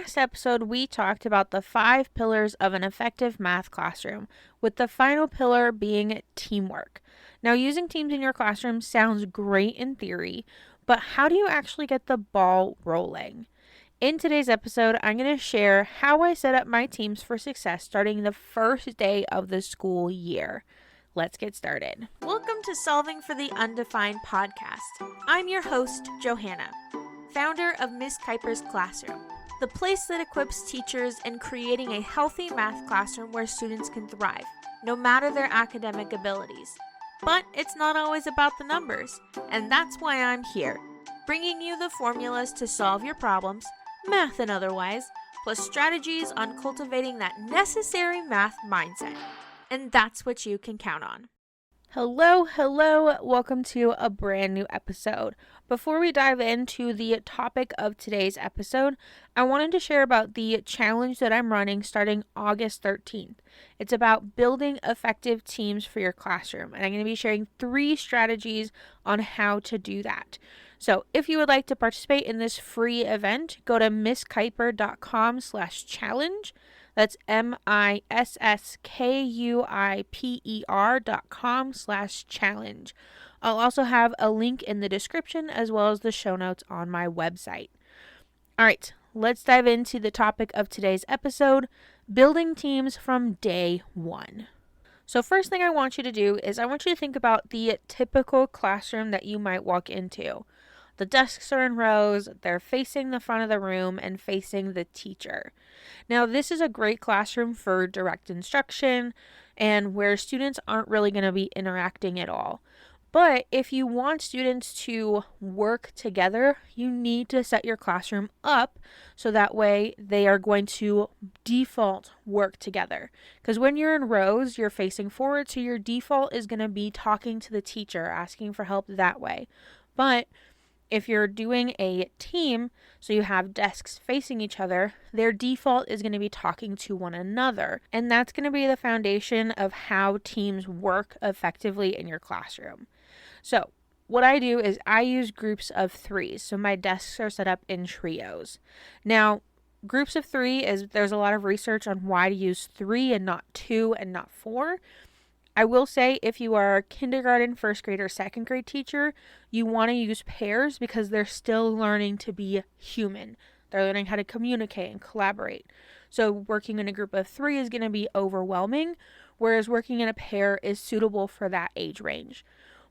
last episode, we talked about the 5 pillars of an effective math classroom, with the final pillar being teamwork. Now, using teams in your classroom sounds great in theory, but how do you actually get the ball rolling? In today's episode, I'm going to share how I set up my teams for success starting the first day of the school year. Let's get started. Welcome to Solving for the Undefined podcast. I'm your host, Johanna, founder of Miss Kuiper's Classroom, the place that equips teachers in creating a healthy math classroom where students can thrive, no matter their academic abilities. But it's not always about the numbers, and that's why I'm here, bringing you the formulas to solve your problems, math and otherwise, plus strategies on cultivating that necessary math mindset. And that's what you can count on. Hello, welcome to a brand new episode. Before we dive into the topic of today's episode, I wanted to share about the challenge that I'm running starting August 13th. It's about building effective teams for your classroom, and I'm going to be sharing 3 strategies on how to do that. So if you would like to participate in this free event, go to misskuiper.com/challenge. That's MISSKUIPER.com/challenge. I'll also have a link in the description as well as the show notes on my website. All right, let's dive into the topic of today's episode, building teams from day 1. So first thing I want you to do is I want you to think about the typical classroom that you might walk into. The desks are in rows, they're facing the front of the room and facing the teacher. Now, this is a great classroom for direct instruction and where students aren't really going to be interacting at all. But if you want students to work together, you need to set your classroom up so that way they are going to default work together. Because when you're in rows, you're facing forward, so your default is going to be talking to the teacher, asking for help that way. But if you're doing a team, so you have desks facing each other, their default is going to be talking to one another. And that's going to be the foundation of how teams work effectively in your classroom. So what I do is I use groups of 3. So my desks are set up in trios. Now, groups of 3 there's a lot of research on why to use 3 and not 2 and not 4. I will say if you are a kindergarten, first grade, or second grade teacher, you want to use pairs because they're still learning to be human. They're learning how to communicate and collaborate. So working in a group of 3 is going to be overwhelming, whereas working in a pair is suitable for that age range.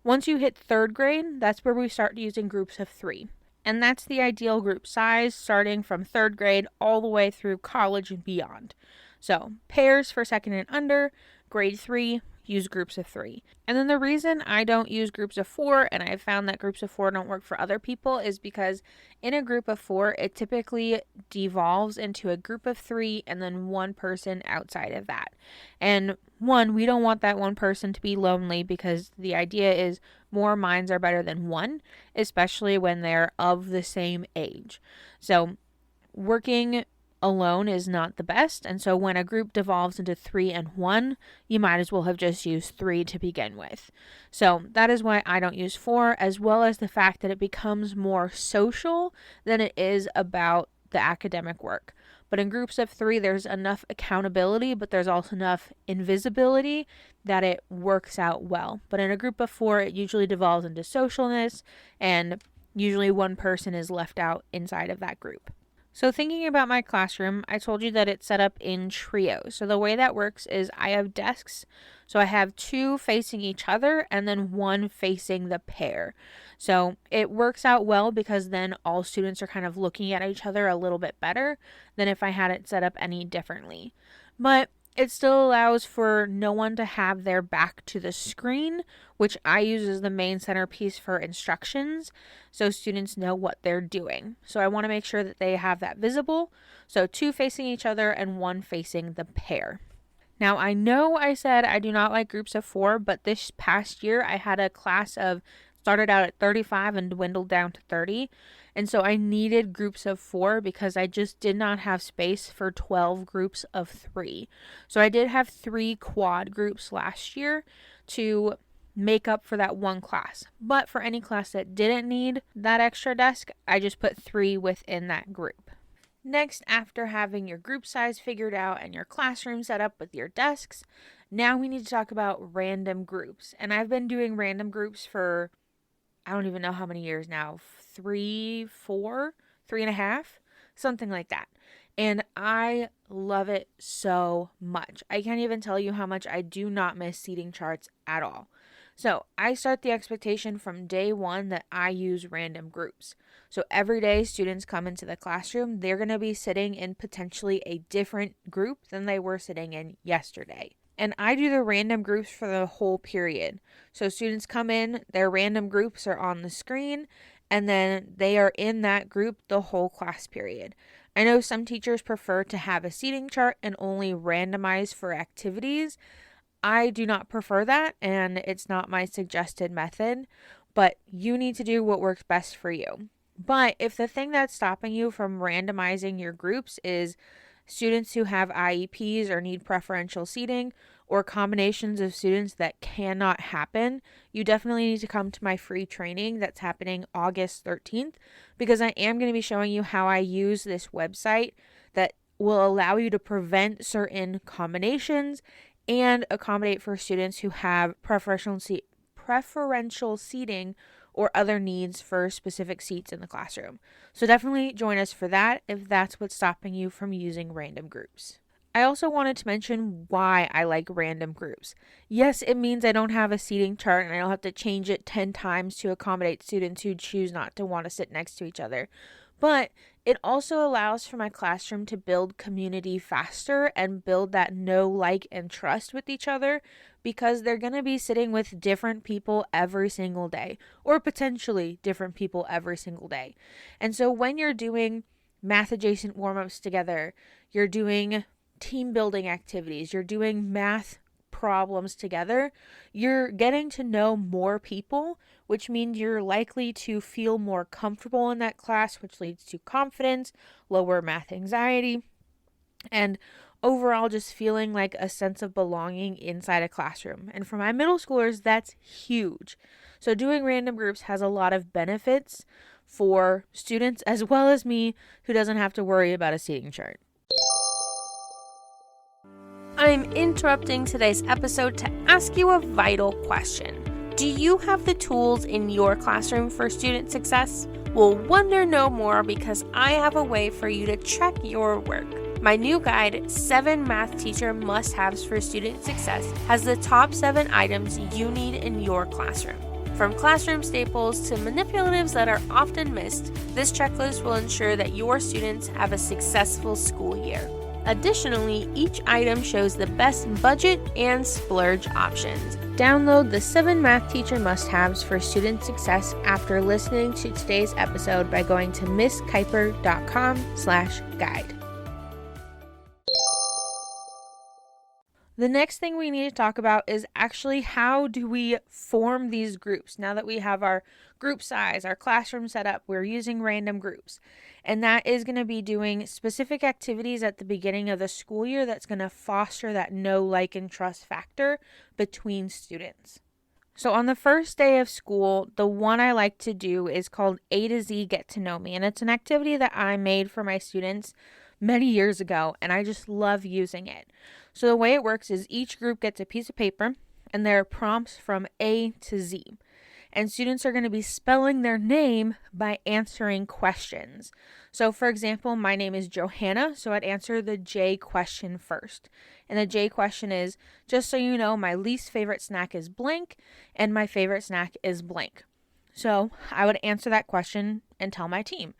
Once you hit 3rd grade, that's where we start using groups of 3. And that's the ideal group size starting from 3rd grade all the way through college and beyond. So pairs for 2nd and under, grade 3, use groups of 3. And then the reason I don't use groups of 4, and I've found that groups of 4 don't work for other people, is because in a group of 4, it typically devolves into a group of 3 and then one person outside of that. And we don't want that one person to be lonely because the idea is more minds are better than one, especially when they're of the same age. So working alone is not the best, and so when a group devolves into 3 and 1, you might as well have just used 3 to begin with. So that is why I don't use 4, as well as the fact that it becomes more social than it is about the academic work. But in groups of 3, there's enough accountability, but there's also enough invisibility that it works out well. But in a group of 4, it usually devolves into socialness, and usually one person is left out inside of that group. So thinking about my classroom, I told you that it's set up in trios. So the way that works is I have desks. So I have 2 facing each other and then 1 facing the pair. So it works out well because then all students are kind of looking at each other a little bit better than if I had it set up any differently. But it still allows for no one to have their back to the screen, which I use as the main centerpiece for instructions, so students know what they're doing. So I want to make sure that they have that visible. So 2 facing each other and 1 facing the pair. Now, I know I said I do not like groups of 4, but this past year I had a class started out at 35 and dwindled down to 30. And so I needed groups of 4 because I just did not have space for 12 groups of 3. So I did have 3 quad groups last year to make up for that one class. But for any class that didn't need that extra desk, I just put 3 within that group. Next, after having your group size figured out and your classroom set up with your desks, now we need to talk about random groups. And I've been doing random groups for, I don't even know how many years now, 3, 4, 3.5, something like that. And I love it so much. I can't even tell you how much I do not miss seating charts at all. So I start the expectation from day one that I use random groups. So every day students come into the classroom, they're going to be sitting in potentially a different group than they were sitting in yesterday. And I do the random groups for the whole period. So students come in, their random groups are on the screen, and then they are in that group the whole class period. I know some teachers prefer to have a seating chart and only randomize for activities. I do not prefer that, and it's not my suggested method, but you need to do what works best for you. But if the thing that's stopping you from randomizing your groups is students who have IEPs or need preferential seating, or combinations of students that cannot happen, you definitely need to come to my free training that's happening August 13th, because I am going to be showing you how I use this website that will allow you to prevent certain combinations and accommodate for students who have preferential seating or other needs for specific seats in the classroom. So definitely join us for that if that's what's stopping you from using random groups. I also wanted to mention why I like random groups. Yes, it means I don't have a seating chart and I don't have to change it 10 times to accommodate students who choose not to want to sit next to each other. But it also allows for my classroom to build community faster and build that know, like, and trust with each other, because they're going to be sitting with different people every single day, or potentially different people every single day. And so when you're doing math adjacent warm-ups together, you're doing team building activities, you're doing math problems together, you're getting to know more people, which means you're likely to feel more comfortable in that class, which leads to confidence, lower math anxiety, and overall just feeling like a sense of belonging inside a classroom. And for my middle schoolers, that's huge. So doing random groups has a lot of benefits for students as well as me, who doesn't have to worry about a seating chart. I'm interrupting today's episode to ask you a vital question. Do you have the tools in your classroom for student success? Well, wonder no more, because I have a way for you to check your work. My new guide, 7 Math Teacher Must-Haves for Student Success, has the top 7 items you need in your classroom. From classroom staples to manipulatives that are often missed, this checklist will ensure that your students have a successful school year. Additionally, each item shows the best budget and splurge options. Download the 7 Math Teacher Must-Haves for Student Success after listening to today's episode by going to misskiper.com/guide. The next thing we need to talk about is actually how do we form these groups. Now that we have our group size, our classroom set up, we're using random groups. And that is going to be doing specific activities at the beginning of the school year that's going to foster that know, like, and trust factor between students. So on the first day of school, the one I like to do is called A to Z Get to Know Me. And it's an activity that I made for my students many years ago, and I just love using it. So the way it works is each group gets a piece of paper, and there are prompts from A to Z. And students are going to be spelling their name by answering questions. So for example, my name is Johanna, so I'd answer the J question first. And the J question is, just so you know, my least favorite snack is blank, and my favorite snack is blank. So I would answer that question and tell my team.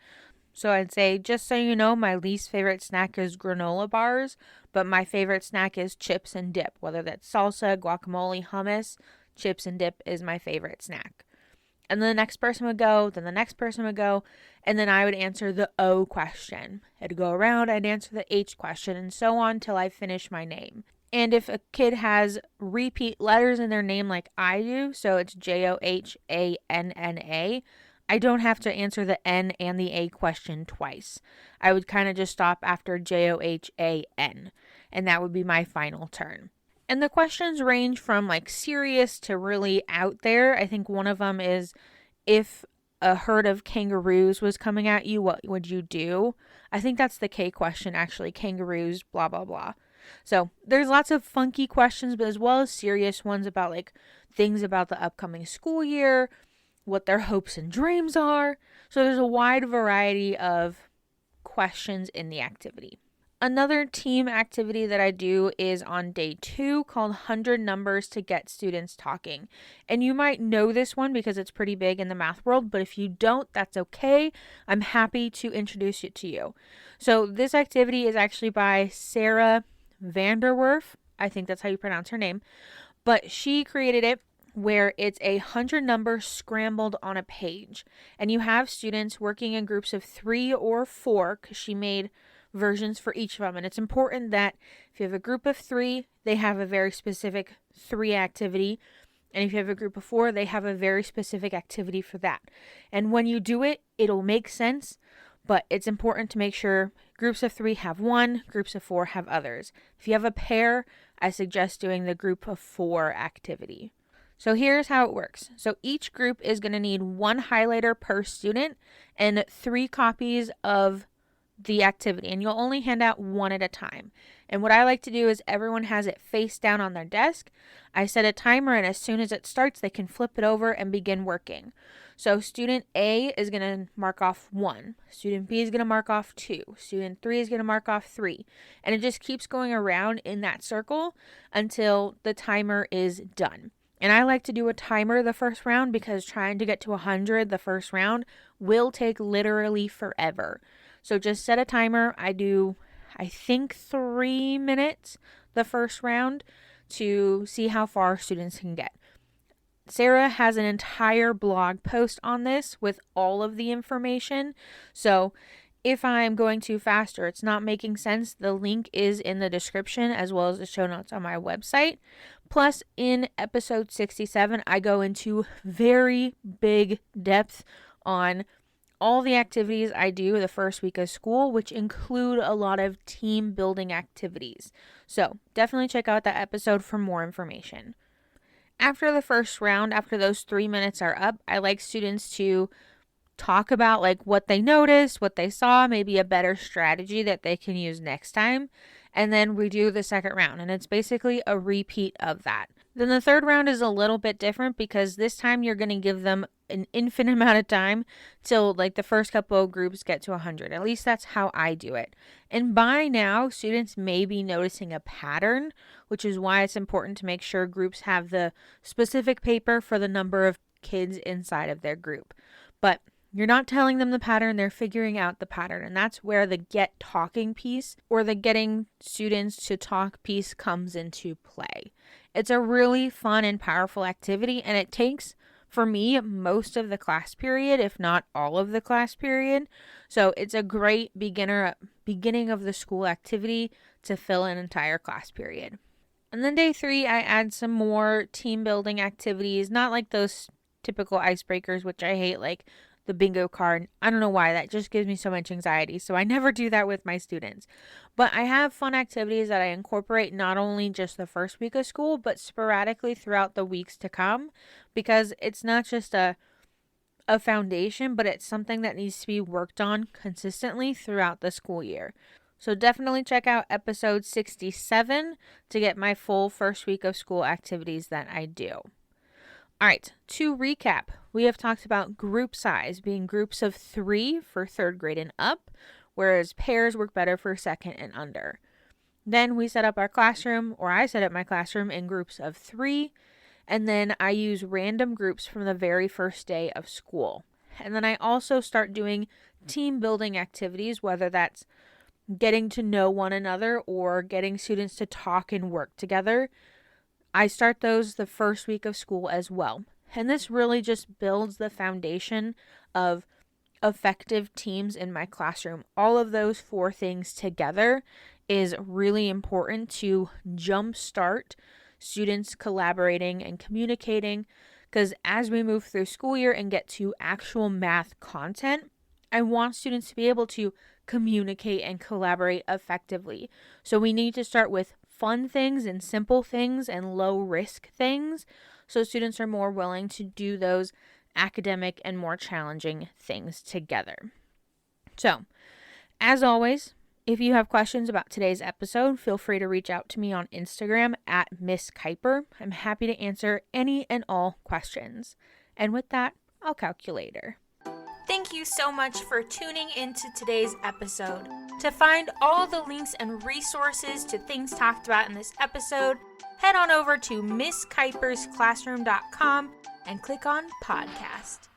So I'd say, just so you know, my least favorite snack is granola bars, but my favorite snack is chips and dip, whether that's salsa, guacamole, hummus. Chips and dip is my favorite snack. And then the next person would go, then the next person would go, and then I would answer the O question. I'd go around, I'd answer the H question, and so on till I finish my name. And if a kid has repeat letters in their name like I do, so it's Johanna, I don't have to answer the N and the A question twice. I would kind of just stop after Johan, and that would be my final turn. And the questions range from like serious to really out there. I think one of them is, if a herd of kangaroos was coming at you, what would you do? I think that's the K question, actually. Kangaroos, blah, blah, blah. So there's lots of funky questions, but as well as serious ones about like things about the upcoming school year, what their hopes and dreams are. So there's a wide variety of questions in the activity. Another team activity that I do is on day 2 called 100 Numbers to Get Students Talking. And you might know this one because it's pretty big in the math world, but if you don't, that's okay. I'm happy to introduce it to you. So this activity is actually by Sarah Vanderwerf. I think that's how you pronounce her name. But she created it where it's 100 numbers scrambled on a page. And you have students working in groups of 3 or 4 because she made versions for each of them. And it's important that if you have a group of 3, they have a very specific 3 activity. And if you have a group of 4, they have a very specific activity for that. And when you do it, it'll make sense. But it's important to make sure groups of 3 have one, groups of 4 have others. If you have a pair, I suggest doing the group of 4 activity. So here's how it works. So each group is going to need 1 highlighter per student and 3 copies of the activity. And you'll only hand out 1 at a time. And what I like to do is everyone has it face down on their desk. I set a timer, and as soon as it starts, they can flip it over and begin working. So student A is going to mark off 1. Student B is going to mark off 2. Student 3 is going to mark off 3. And it just keeps going around in that circle until the timer is done. And I like to do a timer the first round because trying to get to 100 the first round will take literally forever. So just set a timer. I do, I think, 3 minutes the first round to see how far students can get. Sarah has an entire blog post on this with all of the information. So if I'm going too fast or it's not making sense, the link is in the description as well as the show notes on my website. Plus, in episode 67, I go into very big depth on all the activities I do the first week of school, which include a lot of team building activities. So definitely check out that episode for more information. After the first round, after those 3 minutes are up, I like students to talk about like what they noticed, what they saw, maybe a better strategy that they can use next time. And then we do the second round, and it's basically a repeat of that. Then the third round is a little bit different because this time you're going to give them an infinite amount of time till like the first couple of groups get to 100. At least that's how I do it. And by now, students may be noticing a pattern, which is why it's important to make sure groups have the specific paper for the number of kids inside of their group. But you're not telling them the pattern, they're figuring out the pattern. And that's where the get talking piece or the getting students to talk piece comes into play. It's a really fun and powerful activity, and it takes, for me, most of the class period, if not all of the class period. So it's a great beginning of the school activity to fill an entire class period. And then day 3, I add some more team building activities, not like those typical icebreakers, which I hate, like the bingo card. I don't know why, that just gives me so much anxiety. So I never do that with my students. But I have fun activities that I incorporate not only just the first week of school, but sporadically throughout the weeks to come, because it's not just a foundation, but it's something that needs to be worked on consistently throughout the school year. So definitely check out episode 67 to get my full first week of school activities that I do. All right, to recap, we have talked about group size being groups of 3 for 3rd grade and up, whereas pairs work better for 2nd and under. Then we set up our classroom, or I set up my classroom in groups of 3, and then I use random groups from the very first day of school. And then I also start doing team building activities, whether that's getting to know one another or getting students to talk and work together. I start those the first week of school as well. And this really just builds the foundation of effective teams in my classroom. All of those 4 things together is really important to jumpstart students collaborating and communicating, because as we move through school year and get to actual math content, I want students to be able to communicate and collaborate effectively. So we need to start with fun things and simple things and low risk things, so students are more willing to do those academic and more challenging things together. So As always, if you have questions about today's episode, feel free to reach out to me on Instagram at Miss Kuiper. I'm happy to answer any and all questions. And with that, I'll calculator. Thank you so much for tuning into today's episode. To find all the links and resources to things talked about in this episode, head on over to MissKuipersClassroom.com and click on podcast.